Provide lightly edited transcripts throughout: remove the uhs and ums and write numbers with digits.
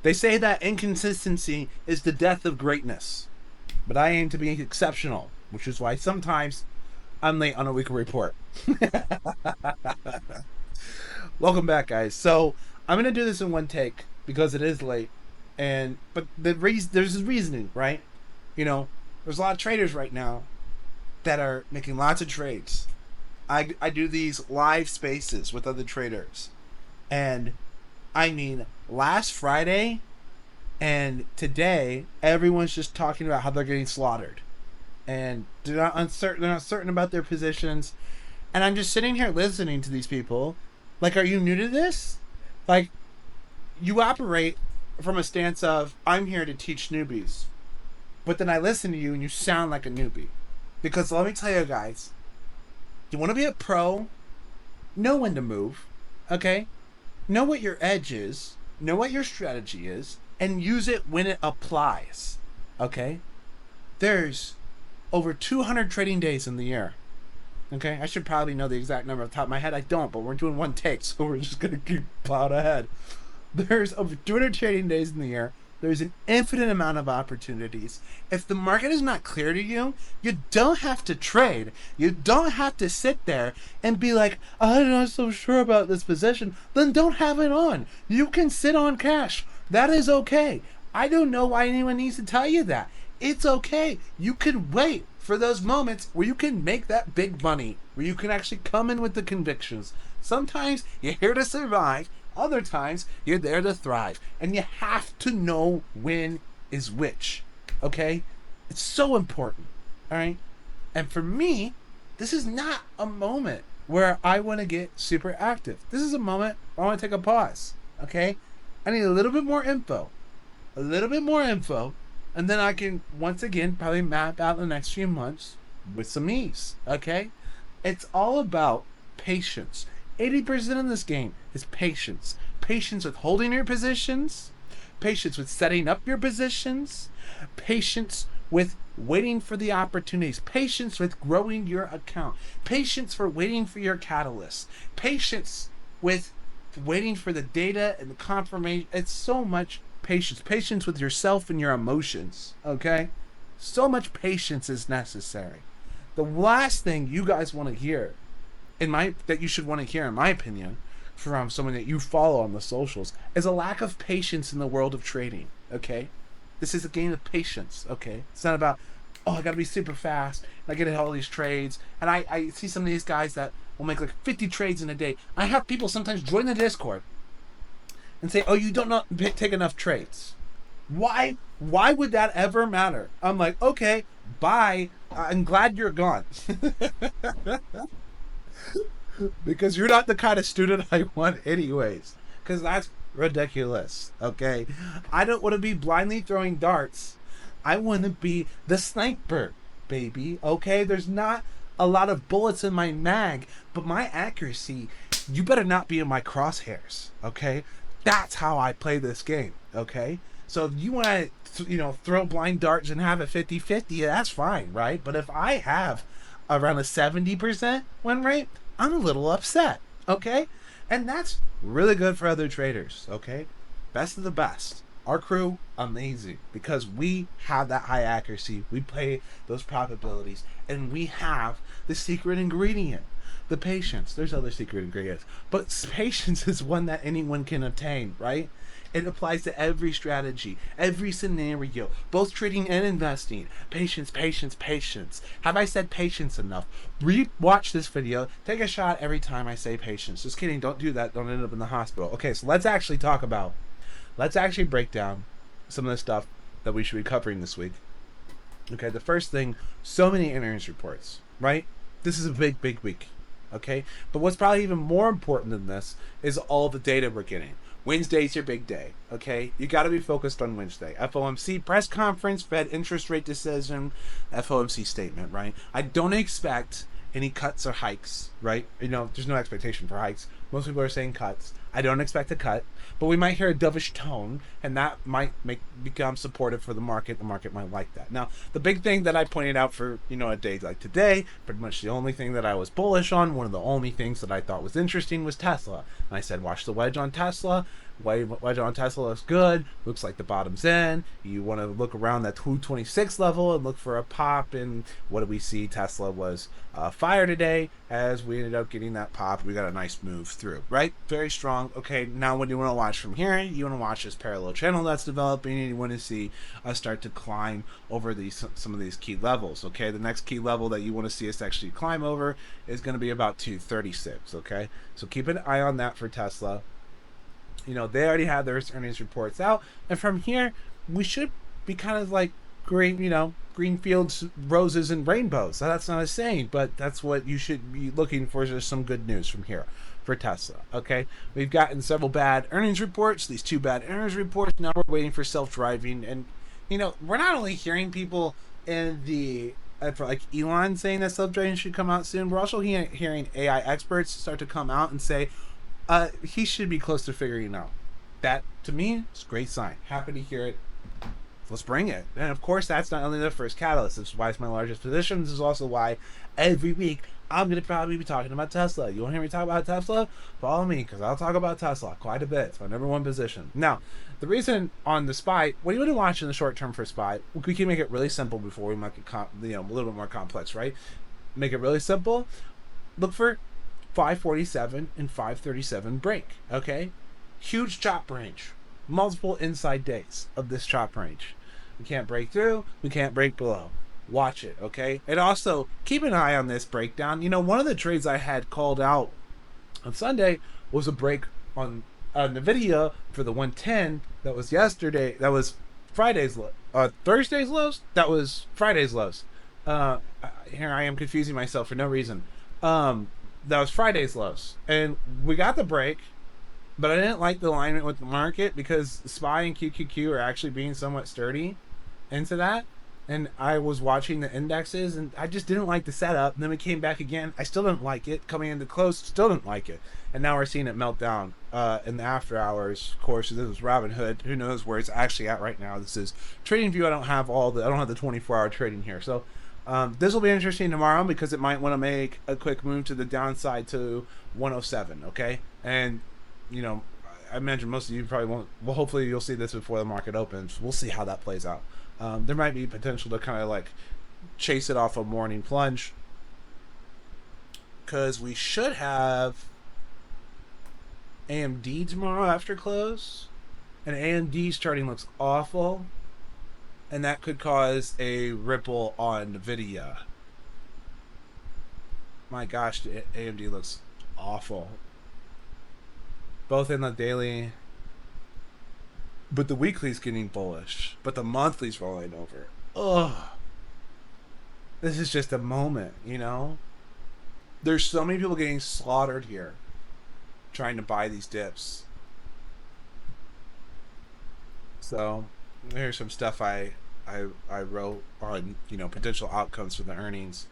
They say that inconsistency is the death of greatness, but I aim to be exceptional, which is why sometimes I'm late on a weekly report. Welcome back, guys. So I'm gonna do this in one take because it is late, and but there's a reasoning, right? You know, there's a lot of traders right now that are making lots of trades. I do these live spaces with other traders, and I mean, last Friday and today, everyone's just talking about how they're getting slaughtered, and they're not uncertain. They're not certain about their positions, and I'm just sitting here listening to these people. Like, are you new to this? Like, you operate from a stance of I'm here to teach newbies, but then I listen to you and you sound like a newbie. Because let me tell you guys, you want to be a pro, know when to move, okay? Know what your edge is, know what your strategy is, and use it when it applies, okay? There's over 200 trading days in the year, okay? I should probably know the exact number off the top of my head. I don't, but we're doing one take, so we're just going to keep plowed ahead. There's over 200 trading days in the year. There's an infinite amount of opportunities. If the market is not clear to you, you don't have to trade. You don't have to sit there and be like, I'm not so sure about this position. Then don't have it on. You can sit on cash. That is okay. I don't know why anyone needs to tell you that. It's okay. You can wait for those moments where you can make that big money, where you can actually come in with the convictions. Sometimes you're here to survive. Other times, you're there to thrive. And you have to know when is which. Okay? It's so important. Alright? And for me, this is not a moment where I want to get super active. This is a moment where I want to take a pause. Okay? I need a little bit more info. A little bit more info. And then I can, once again, probably map out the next few months with some ease. Okay? It's all about patience. 80% of this game is patience. Patience with holding your positions, patience with setting up your positions, patience with waiting for the opportunities, patience with growing your account, patience for waiting for your catalyst, patience with waiting for the data and the confirmation. It's so much patience. Patience with yourself and your emotions, okay? So much patience is necessary. The last thing you guys want to hear that you should want to hear, in my opinion, from someone that you follow on the socials, is a lack of patience in the world of trading. Okay, this is a game of patience. Okay, it's not about I gotta be super fast and I get all these trades. And I see some of these guys that will make like 50 trades in a day. I have people sometimes join the Discord and say, you don't not take enough trades. Why would that ever matter? I'm like, okay, bye, I'm glad you're gone. Because you're not the kind of student I want anyways. Because that's ridiculous, okay? I don't want to be blindly throwing darts. I want to be the sniper, baby, okay? There's not a lot of bullets in my mag, but my accuracy, you better not be in my crosshairs, okay? That's how I play this game, okay? So if you want to, throw blind darts and have a 50-50, that's fine, right? But if I have around a 70% win rate, I'm a little upset, okay? And that's really good for other traders, okay? Best of the best. Our crew, amazing, because we have that high accuracy. We play those probabilities, and we have the secret ingredient, the patience. There's other secret ingredients, but patience is one that anyone can obtain, right? It applies to every strategy, every scenario, both trading and investing. Patience, patience, patience. Have I said patience enough? Re-watch this video. Take a shot every time I say patience. Just kidding. Don't do that. Don't end up in the hospital. Okay, so let's actually break down some of the stuff that we should be covering this week. Okay, the first thing, so many earnings reports, right? This is a big, big week. Okay, but what's probably even more important than this is all the data we're getting. Wednesday's your big day, okay? You got to be focused on Wednesday. FOMC press conference, Fed interest rate decision, FOMC statement, right? I don't expect any cuts or hikes, right? There's no expectation for hikes. Most people are saying cuts. I don't expect a cut, but we might hear a dovish tone, and that might become supportive for the market. The market might like that. Now, the big thing that I pointed out for, a day like today, pretty much the only thing that I was bullish on, one of the only things that I thought was interesting was Tesla. And I said, watch the wedge on Tesla. wedge on Tesla looks good. Looks like the bottom's in. You want to look around that 226 level and look for a pop. And what do we see? Tesla was fire today as we ended up getting that pop. We got a nice move through, right? Very strong. Okay, now what do you want to watch from here? You want to watch this parallel channel that's developing, and you want to see us start to climb over some of these key levels. Okay, the next key level that you want to see us actually climb over is going to be about 236. Okay, so keep an eye on that for Tesla. You know, they already have their earnings reports out, and from here we should be kind of like green, you know, green fields, roses and rainbows. So that's not a saying, but that's what you should be looking for. Is some good news from here for Tesla. Okay, we've gotten several bad earnings reports. These 2 bad earnings reports. Now we're waiting for self-driving, and you know, we're not only hearing people in the for like Elon saying that self-driving should come out soon. We're also hearing AI experts start to come out and say he should be close to figuring it out. That, to me, is a great sign. Happy to hear it. Let's bring it. And of course, that's not only the first catalyst. This is why it's my largest position. This is also why every week I'm going to probably be talking about Tesla. You want to hear me talk about Tesla? Follow me, because I'll talk about Tesla quite a bit. It's my #1 position. Now, the reason on the SPY, what do you want to watch in the short term for SPY? We can make it really simple before we make it a little bit more complex, right? Make it really simple. Look for 547 and 537 break. Okay, huge chop range, multiple inside days of this chop range. We can't break through, we can't break below. Watch it. Okay, and also keep an eye on this breakdown. You know, one of the trades I had called out on Sunday was a break on Nvidia for the 110. That was yesterday. That was Friday's Thursday's lows. That was Friday's lows. Here I am confusing myself for no reason. That was Friday's lows, and we got the break, but I didn't like the alignment with the market because SPY and QQQ are actually being somewhat sturdy into that, and I was watching the indexes, and I just didn't like the setup. And then we came back again. I still didn't like it. Coming into close, still didn't like it, and now we're seeing it melt down in the after hours. Of course, this is Robinhood. Who knows where it's actually at right now? This is TradingView. I don't have the 24-hour trading here, so. This will be interesting tomorrow because it might want to make a quick move to the downside to 107, okay? And, you know, I imagine most of you probably won't. Well, hopefully you'll see this before the market opens. We'll see how that plays out. There might be potential to kind of like chase it off a morning plunge because we should have AMD tomorrow after close. And AMD starting looks awful. And that could cause a ripple on Nvidia. My gosh, the AMD looks awful. Both in the daily. But the weekly's getting bullish. But the monthly's rolling over. Ugh. This is just a moment, you know? There's so many people getting slaughtered here. Trying to buy these dips. So... here's some stuff I wrote on, you know, potential outcomes for the earnings.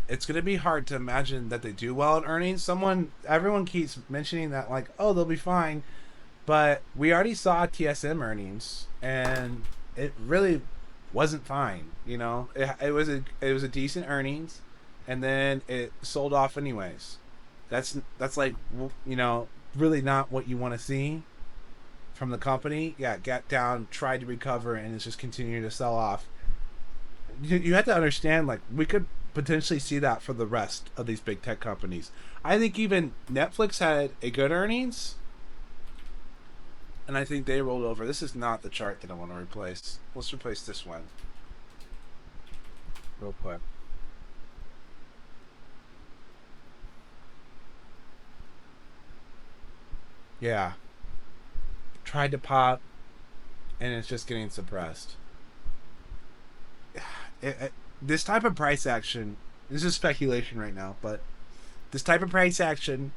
It's going to be hard to imagine that they do well at earnings. Everyone keeps mentioning that, like, oh, they'll be fine. But we already saw TSM earnings, and it really wasn't fine. You know, it was a decent earnings, and then it sold off anyways. That's like, you know, really not what you want to see from the company. Yeah, got down, tried to recover, and it's just continuing to sell off. You have to understand, like, we could potentially see that for the rest of these big tech companies. I think even Netflix had a good earnings, and I think they rolled over. This is not the chart that I want to replace. Let's replace this one real quick. Yeah. Tried to pop, and it's just getting suppressed. This type of price action, this is speculation right now, but this type of price action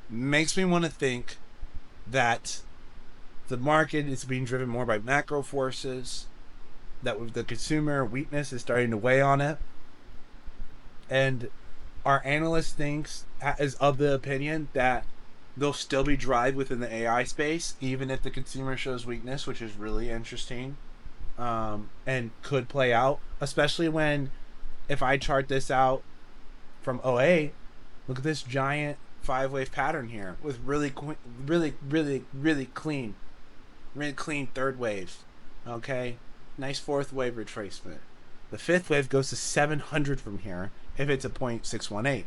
makes me want to think that the market is being driven more by macro forces, that with the consumer weakness is starting to weigh on it, and our analyst is of the opinion that there'll still be drive within the AI space, even if the consumer shows weakness, which is really interesting, and could play out, especially when, if I chart this out from OA, look at this giant 5-wave pattern here with really clean third wave. Okay, nice 4th wave retracement. The 5th wave goes to 700 from here if it's a 0.618.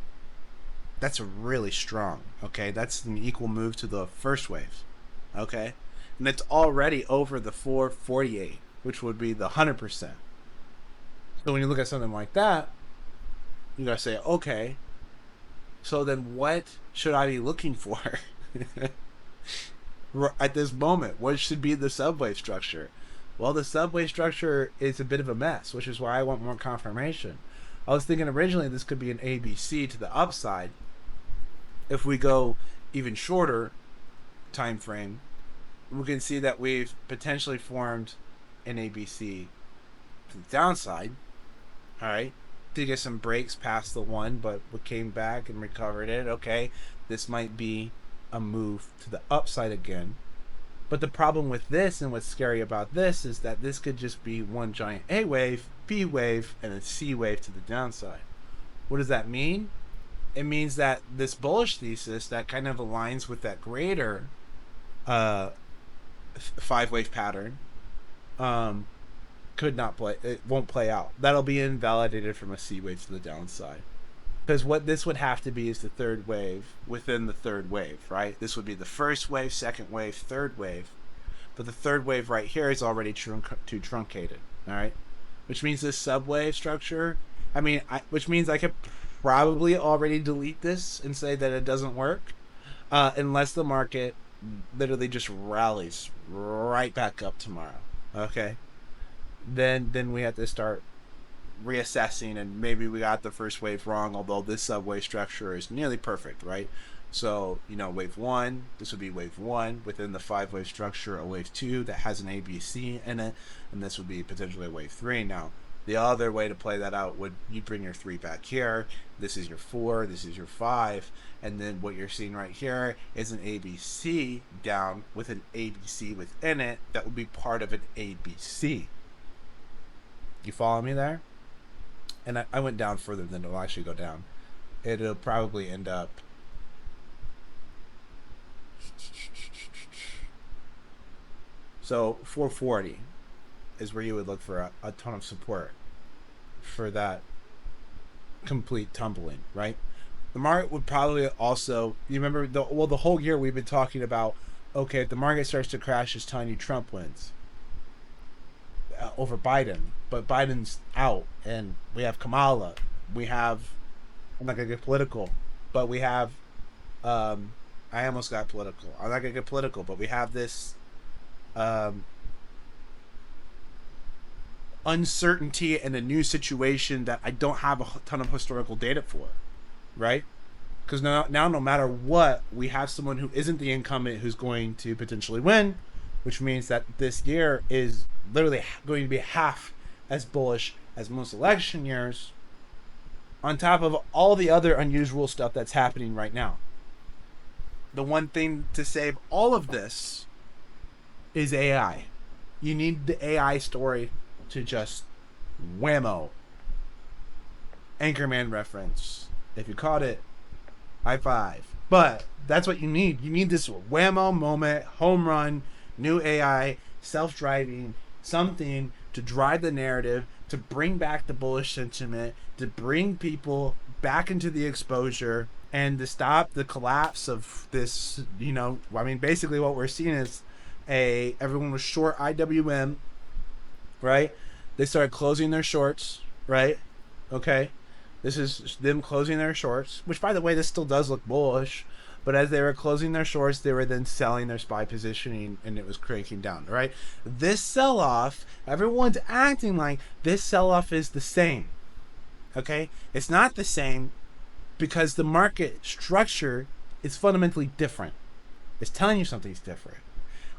That's really strong. Okay, that's an equal move to the first wave. Okay, and it's already over the 448, which would be the 100%. So when you look at something like that, you gotta say, okay, so then what should I be looking for at this moment? What should be the subwave structure? Well, the subwave structure is a bit of a mess, which is why I want more confirmation. I was thinking originally this could be an ABC to the upside. If we go even shorter time frame, we can see that we've potentially formed an ABC to the downside. All right, to get some breaks past the 1, but we came back and recovered it. Okay, this might be a move to the upside again. But the problem with this, and what's scary about this, is that this could just be one giant A wave, B wave, and a C wave to the downside. What does that mean? It means that this bullish thesis that kind of aligns with that greater 5-wave pattern could not play. It won't play out. That'll be invalidated from a C wave to the downside. Because what this would have to be is the 3rd wave within the 3rd wave, right? This would be the 1st wave, 2nd wave, 3rd wave. But the 3rd wave right here is already too truncated, all right? Which means this subwave structure, which means I could probably already delete this and say that it doesn't work, unless the market literally just rallies right back up tomorrow, okay? Then we have to start reassessing, and maybe we got the first wave wrong, although this subwave structure is nearly perfect, right? So, wave 1, this would be wave 1 within the 5-wave structure, a wave 2 that has an ABC in it, and this would be potentially a wave 3. Now, the other way to play that out would, you bring your 3 back here, this is your 4, this is your 5, and then what you're seeing right here is an ABC down with an ABC within it that would be part of an ABC. You follow me there? And I went down further than it'll actually go down. It'll probably end up so 440 is where you would look for a ton of support for that complete tumbling, right? The market would probably also, you remember the whole year we've been talking about, okay, if the market starts to crash, it's telling you Trump wins over Biden, but Biden's out, and we have Kamala. We have, I'm not gonna get political, but we have, I almost got political. I'm not gonna get political, but we have this uncertainty and a new situation that I don't have a ton of historical data for, right? Because now no matter what, we have someone who isn't the incumbent who's going to potentially win, which means that this year is literally going to be half as bullish as most election years, on top of all the other unusual stuff that's happening right now. The one thing to save all of this is AI. You need the AI story to just whammo. Anchorman reference. If you caught it, high five. But that's what you need. You need this whammo moment, home run, new AI, self-driving, something to drive the narrative, to bring back the bullish sentiment, to bring people back into the exposure, and to stop the collapse of this. Basically what we're seeing is everyone was short IWM, right? They started closing their shorts, right? Okay, this is them closing their shorts, which, by the way, this still does look bullish. But as they were closing their shorts, they were then selling their SPY positioning, and it was cranking down, right? This sell-off, everyone's acting like this sell-off is the same, okay? It's not the same because the market structure is fundamentally different. It's telling you something's different.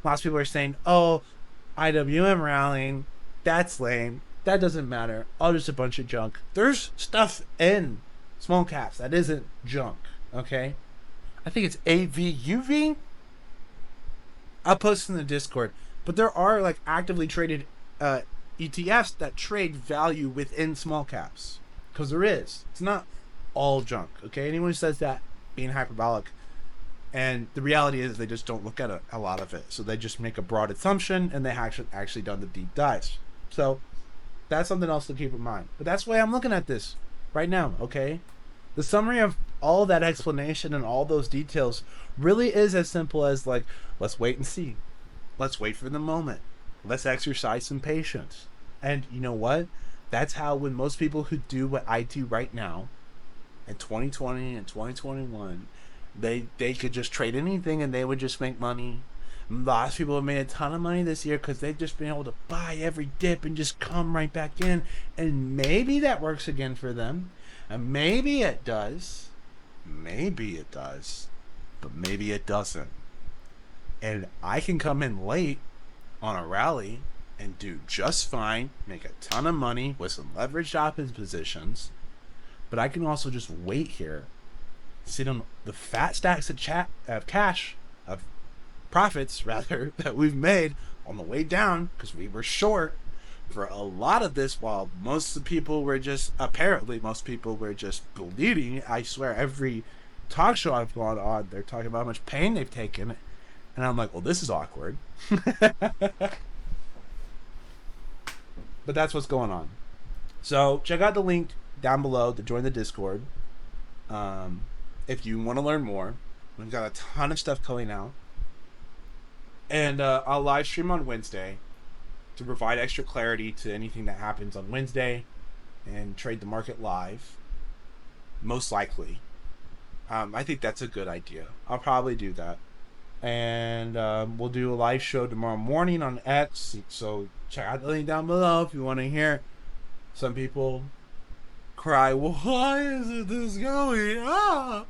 Lots of people are saying, oh, IWM rallying, that's lame. That doesn't matter. All just a bunch of junk. There's stuff in small caps that isn't junk, okay? I think it's AVUV. I'll post in the Discord. But there are actively traded ETFs that trade value within small caps. Because there is. It's not all junk. Okay? Anyone who says that being hyperbolic. And the reality is they just don't look at a lot of it. So they just make a broad assumption, and they actually done the deep dives. So that's something else to keep in mind. But that's the way I'm looking at this right now, okay? The summary of all that explanation and all those details really is as simple as, like, let's wait and see. Let's wait for the moment. Let's exercise some patience. And you know what? That's how, when most people who do what I do right now in 2020 and 2021, they could just trade anything and they would just make money. Lots of people have made a ton of money this year because they've just been able to buy every dip and just come right back in. And maybe that works again for them. And maybe it does. Maybe it does. But maybe it doesn't. And I can come in late on a rally and do just fine, make a ton of money with some leveraged option positions. But I can also just wait here, sit on the fat stacks of cash, of profits rather, that we've made on the way down, because we were short for a lot of this, while most of the people were just, apparently most people were just bleeding. I swear every talk show I've gone on, they're talking about how much pain they've taken, and I'm like, well, this is awkward. But that's what's going on. So check out the link down below to join the Discord. If you want to learn more, we've got a ton of stuff coming out. And I'll live stream on Wednesday to provide extra clarity to anything that happens on Wednesday and trade the market live. Most likely. I think that's a good idea. I'll probably do that. And we'll do a live show tomorrow morning on X. So check out the link down below if you want to hear some people cry, well, why isn't this going up?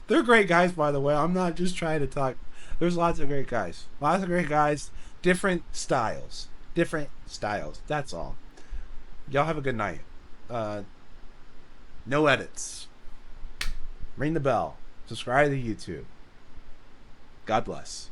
They're great guys, by the way. I'm not just trying to talk. There's lots of great guys. Lots of great guys. Different styles. That's all. Y'all have a good night. No edits. Ring the bell. Subscribe to YouTube. God bless.